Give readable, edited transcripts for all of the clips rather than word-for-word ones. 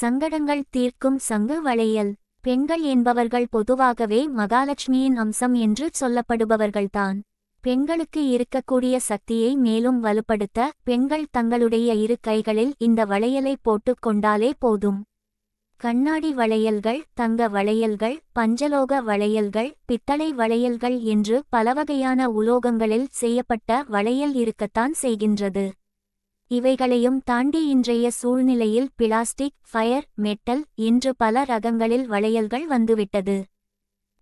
சங்கடங்கள் தீர்க்கும் சங்கு வளையல். பெண்கள் என்பவர்கள் பொதுவாகவே மகாலட்சுமியின் அம்சம் என்று சொல்லப்படுபவர்கள்தான். பெண்களுக்கு இருக்கக்கூடிய சக்தியை மேலும் வலுப்படுத்த பெண்கள் தங்களுடைய இரு கைகளில் இந்த வளையலை போட்டு கொண்டாலே போதும். கண்ணாடி வளையல்கள், தங்க வளையல்கள், பஞ்சலோக வளையல்கள், பித்தளை வளையல்கள் என்று பலவகையான உலோகங்களில் செய்யப்பட்ட வளையல் இருக்கத்தான் செய்கின்றது. இவைகளையும் தாண்டி இன்றைய சூழ்நிலையில் பிளாஸ்டிக், ஃபயர், மெட்டல் என்று பல ரகங்களில் வளையல்கள் வந்துவிட்டது.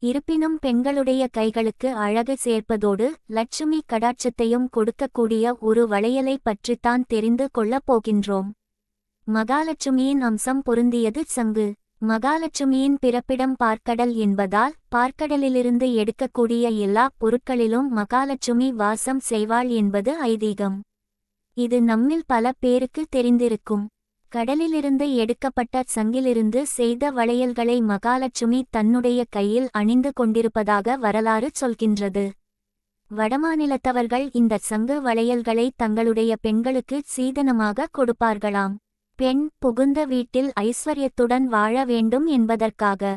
இருப்பினும் பெண்களுடைய கைகளுக்கு அழகு சேர்ப்பதோடு லட்சுமி கடாட்சத்தையும் கொடுக்கக்கூடிய ஒரு வளையலை பற்றித்தான் தெரிந்து கொள்ளப் போகின்றோம். மகாலட்சுமியின் அம்சம் பொருந்தியது சங்கு. மகாலட்சுமியின் பிறப்பிடம் பார்க்கடல் என்பதால் பார்க்கடலிலிருந்து எடுக்கக்கூடிய எல்லா பொருட்களிலும் மகாலட்சுமி வாசம் செய்வாள் என்பது ஐதீகம். இது நம்மில் பல பேருக்கு தெரிந்திருக்கும். கடலிலிருந்து எடுக்கப்பட்ட சங்கிலிருந்து செய்த வளையல்களை மகாலட்சுமி தன்னுடைய கையில் அணிந்து கொண்டிருப்பதாக வரலாறு சொல்கின்றது. வடமாநிலத்தவர்கள் இந்த சங்கு வளையல்களை தங்களுடைய பெண்களுக்கு சீதனமாக கொடுப்பார்களாம். பெண் புகுந்த வீட்டில் ஐஸ்வர்யத்துடன் வாழ வேண்டும் என்பதற்காக.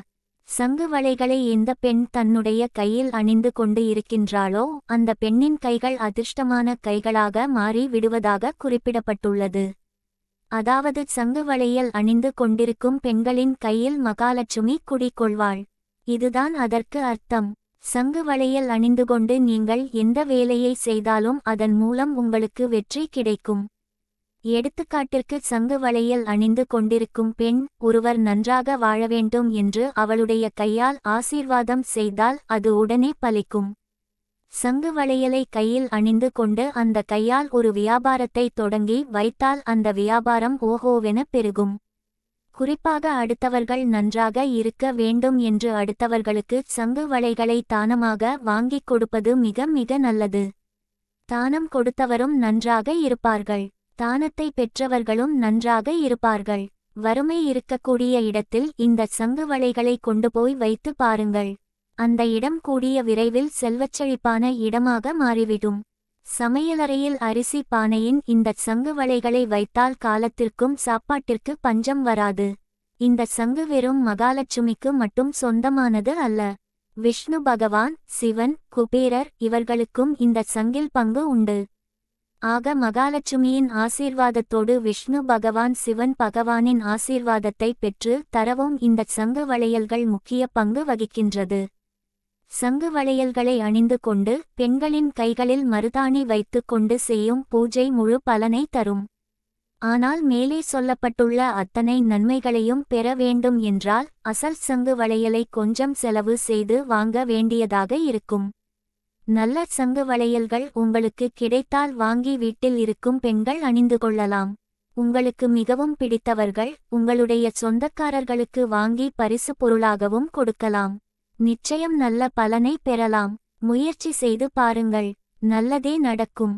சங்கு வளைகளை எந்த பெண் தன்னுடைய கையில் அணிந்து கொண்டு இருக்கின்றாளோ அந்த பெண்ணின் கைகள் அதிர்ஷ்டமான கைகளாக மாறி விடுவதாக குறிப்பிடப்பட்டுள்ளது. அதாவது சங்கு வளையல் அணிந்து கொண்டிருக்கும் பெண்களின் கையில் மகாலட்சுமி குடிகொள்வாள். இதுதான் அதற்கு அர்த்தம். சங்கு வளையல் அணிந்து கொண்டு நீங்கள் எந்த வேலையை செய்தாலும் அதன் மூலம் உங்களுக்கு வெற்றி கிடைக்கும். எடுத்துக்காட்டிற்கு சங்கு வளையல் அணிந்து கொண்டிருக்கும் பெண் ஒருவர் நன்றாக வாழ வேண்டும் என்று அவளுடைய கையால் ஆசீர்வாதம் செய்தால் அது உடனே பலிக்கும். சங்கு வளையலை கையில் அணிந்து கொண்டு அந்த கையால் ஒரு வியாபாரத்தை தொடங்கி வைத்தால் அந்த வியாபாரம் ஓஹோவென பெருகும். குறிப்பாக அடுத்தவர்கள் நன்றாக இருக்க வேண்டும் என்று அடுத்தவர்களுக்கு சங்கு வளைகளை தானமாக வாங்கிக் கொடுப்பது மிக மிக நல்லது. தானம் கொடுத்தவரும் நன்றாக இருப்பார்கள். தானத்தை பெற்றவர்களும் நன்றாக இருப்பார்கள். வறுமை இருக்கக்கூடிய இடத்தில் இந்த சங்கு வளைகளை கொண்டு போய் வைத்து பாருங்கள். அந்த இடம் கூடிய விரைவில் செல்வச்செழிப்பான இடமாக மாறிவிடும். சமையலறையில் அரிசி பானையின் இந்த சங்கு வளைகளை வைத்தால் காலத்திற்கும் சாப்பாட்டிற்கு பஞ்சம் வராது. இந்த சங்கு வெறும் மகாலட்சுமிக்கு மட்டும் சொந்தமானது அல்ல. விஷ்ணு பகவான், சிவன், குபேரர் இவர்களுக்கும் இந்த சங்கில் பங்கு உண்டு. ஆக மகாலட்சுமியின் ஆசீர்வாதத்தோடு விஷ்ணு பகவான், சிவன் பகவானின் ஆசீர்வாதத்தை பெற்று தரவும் இந்த சங்கு வளையல்கள் முக்கிய பங்கு வகிக்கின்றது. சங்கு வளையல்களை அணிந்து கொண்டு பெண்களின் கைகளில் மருதாணி வைத்து கொண்டு செய்யும் பூஜை முழு பலனை தரும். ஆனால் மேலே சொல்லப்பட்டுள்ள அத்தனை நன்மைகளையும் பெற வேண்டும் என்றால் அசல் சங்கு வளையலை கொஞ்சம் செலவு செய்து வாங்க வேண்டியதாக இருக்கும். நல்ல சங்கு வளையல்கள் உங்களுக்கு கிடைத்தால் வாங்கி வீட்டில் இருக்கும் பெண்கள் அணிந்து கொள்ளலாம். உங்களுக்கு மிகவும் பிடித்தவர்கள் உங்களுடைய சொந்தக்காரர்களுக்கு வாங்கி பரிசு பொருளாகவும் கொடுக்கலாம். நிச்சயம் நல்ல பலனை பெறலாம். முயற்சி செய்து பாருங்கள். நல்லதே நடக்கும்.